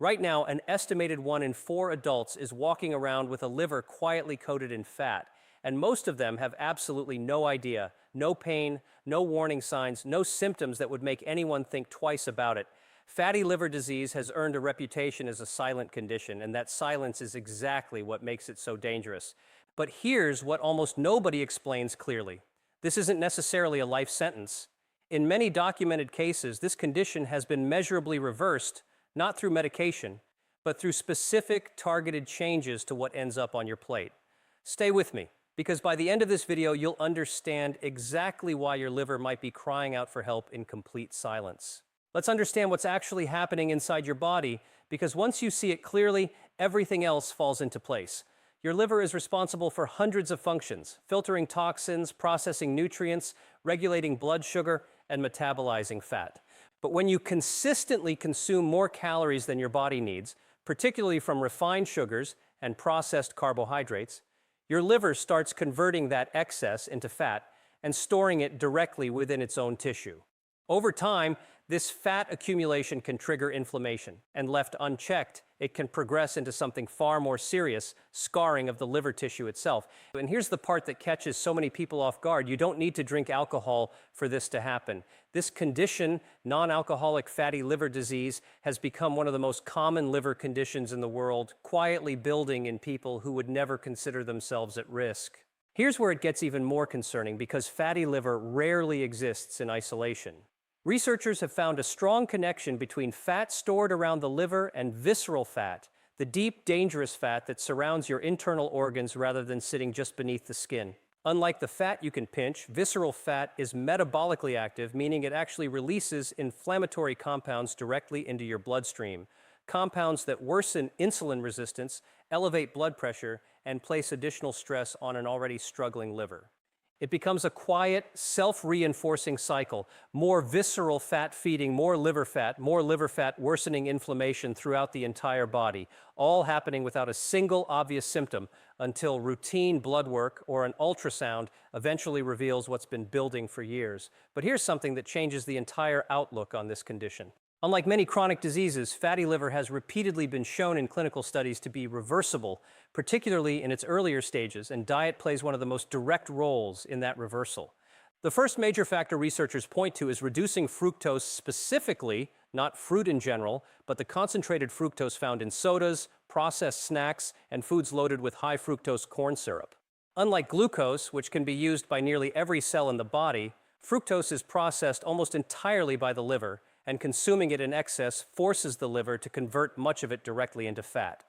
Right now, an estimated 1 in 4 adults is walking around with a liver quietly coated in fat, and most of them have absolutely no idea, no pain, no warning signs, no symptoms that would make anyone think twice about it. Fatty liver disease has earned a reputation as a silent condition, and that silence is exactly what makes it so dangerous. But here's what almost nobody explains clearly. This isn't necessarily a life sentence. In many documented cases, this condition has been measurably reversed, not through medication, but through specific targeted changes to what ends up on your plate. Stay with me, because by the end of this video, you'll understand exactly why your liver might be crying out for help in complete silence. Let's understand what's actually happening inside your body, because once you see it clearly, everything else falls into place. Your liver is responsible for hundreds of functions: filtering toxins, processing nutrients, regulating blood sugar, and metabolizing fat. But when you consistently consume more calories than your body needs, particularly from refined sugars and processed carbohydrates, your liver starts converting that excess into fat and storing it directly within its own tissue. Over time, this fat accumulation can trigger inflammation, and left unchecked, it can progress into something far more serious, scarring of the liver tissue itself. And here's the part that catches so many people off guard. You don't need to drink alcohol for this to happen. This condition, non-alcoholic fatty liver disease, has become one of the most common liver conditions in the world, quietly building in people who would never consider themselves at risk. Here's where it gets even more concerning, because fatty liver rarely exists in isolation. Researchers have found a strong connection between fat stored around the liver and visceral fat, the deep, dangerous fat that surrounds your internal organs rather than sitting just beneath the skin. Unlike the fat you can pinch, visceral fat is metabolically active, meaning it actually releases inflammatory compounds directly into your bloodstream, compounds that worsen insulin resistance, elevate blood pressure, and place additional stress on an already struggling liver. It becomes a quiet, self-reinforcing cycle. More visceral fat feeding more liver fat worsening inflammation throughout the entire body, all happening without a single obvious symptom until routine blood work or an ultrasound eventually reveals what's been building for years. But here's something that changes the entire outlook on this condition. Unlike many chronic diseases, fatty liver has repeatedly been shown in clinical studies to be reversible, particularly in its earlier stages, and diet plays one of the most direct roles in that reversal. The first major factor researchers point to is reducing fructose specifically, not fruit in general, but the concentrated fructose found in sodas, processed snacks, and foods loaded with high fructose corn syrup. Unlike glucose, which can be used by nearly every cell in the body, fructose is processed almost entirely by the liver, and consuming it in excess forces the liver to convert much of it directly into fat.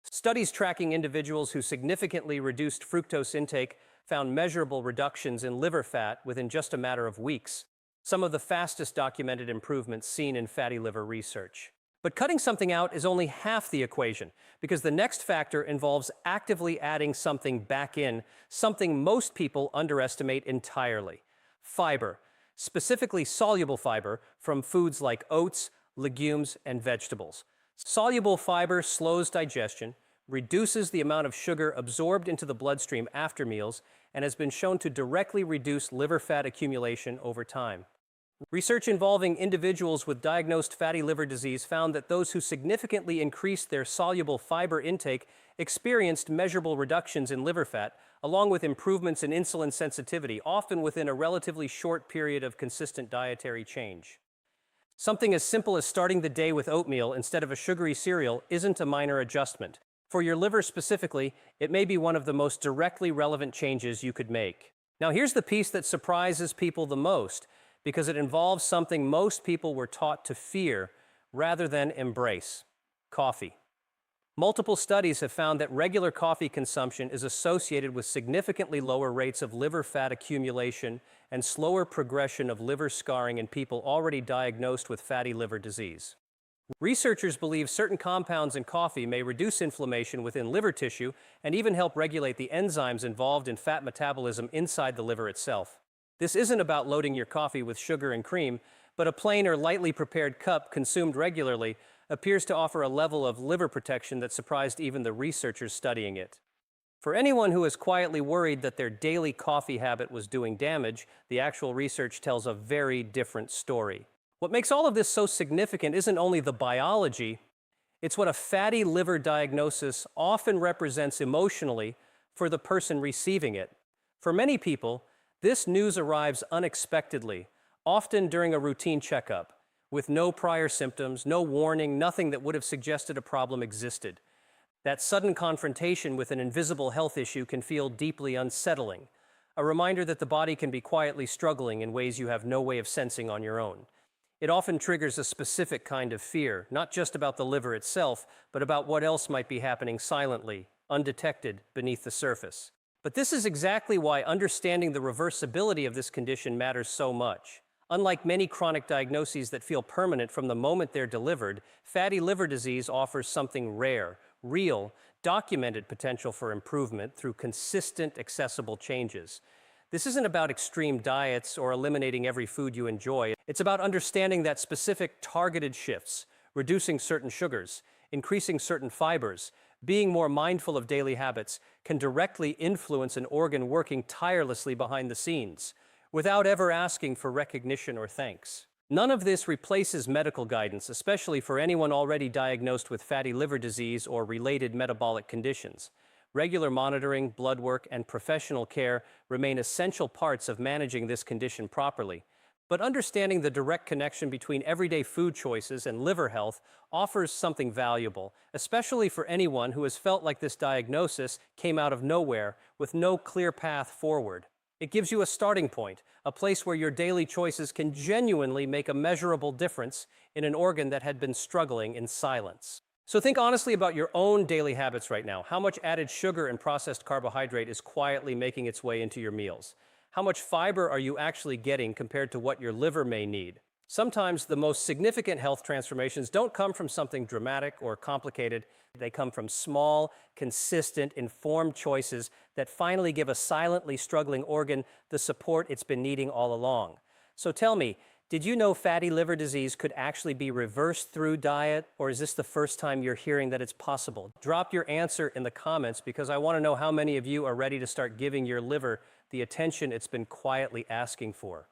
Studies tracking individuals who significantly reduced fructose intake found measurable reductions in liver fat within just a matter of weeks, some of the fastest documented improvements seen in fatty liver research. But cutting something out is only half the equation, because the next factor involves actively adding something back in, something most people underestimate entirely: fiber. Specifically soluble fiber from foods like oats, legumes, and vegetables. Soluble fiber slows digestion, reduces the amount of sugar absorbed into the bloodstream after meals, and has been shown to directly reduce liver fat accumulation over time. Research involving individuals with diagnosed fatty liver disease found that those who significantly increased their soluble fiber intake experienced measurable reductions in liver fat, along with improvements in insulin sensitivity, often within a relatively short period of consistent dietary change. Something as simple as starting the day with oatmeal instead of a sugary cereal isn't a minor adjustment. For your liver specifically, it may be one of the most directly relevant changes you could make. Now here's the piece that surprises people the most, because it involves something most people were taught to fear rather than embrace: coffee. Multiple studies have found that regular coffee consumption is associated with significantly lower rates of liver fat accumulation and slower progression of liver scarring in people already diagnosed with fatty liver disease. Researchers believe certain compounds in coffee may reduce inflammation within liver tissue and even help regulate the enzymes involved in fat metabolism inside the liver itself. This isn't about loading your coffee with sugar and cream, but a plain or lightly prepared cup consumed regularly appears to offer a level of liver protection that surprised even the researchers studying it. For anyone who is quietly worried that their daily coffee habit was doing damage, the actual research tells a very different story. What makes all of this so significant isn't only the biology, It's what a fatty liver diagnosis often represents emotionally for the person receiving it. For many people, this news arrives unexpectedly, often during a routine checkup, with no prior symptoms, no warning, nothing that would have suggested a problem existed. That sudden confrontation with an invisible health issue can feel deeply unsettling, a reminder that the body can be quietly struggling in ways you have no way of sensing on your own. It often triggers a specific kind of fear, not just about the liver itself, but about what else might be happening silently, undetected, beneath the surface. But this is exactly why understanding the reversibility of this condition matters so much. Unlike many chronic diagnoses that feel permanent from the moment they're delivered, fatty liver disease offers something rare, real, documented potential for improvement through consistent, accessible changes. This isn't about extreme diets or eliminating every food you enjoy. It's about understanding that specific targeted shifts, reducing certain sugars, increasing certain fibers, being more mindful of daily habits, can directly influence an organ working tirelessly behind the scenes, without ever asking for recognition or thanks. None of this replaces medical guidance, especially for anyone already diagnosed with fatty liver disease or related metabolic conditions. Regular monitoring, blood work, and professional care remain essential parts of managing this condition properly. But understanding the direct connection between everyday food choices and liver health offers something valuable, especially for anyone who has felt like this diagnosis came out of nowhere with no clear path forward. It gives you a starting point, a place where your daily choices can genuinely make a measurable difference in an organ that had been struggling in silence. So think honestly about your own daily habits right now. How much added sugar and processed carbohydrate is quietly making its way into your meals? How much fiber are you actually getting compared to what your liver may need? Sometimes the most significant health transformations don't come from something dramatic or complicated. They come from small, consistent, informed choices that finally give a silently struggling organ the support it's been needing all along. So tell me, did you know fatty liver disease could actually be reversed through diet, or is this the first time you're hearing that it's possible? Drop your answer in the comments because I want to know how many of you are ready to start giving your liver the attention it's been quietly asking for.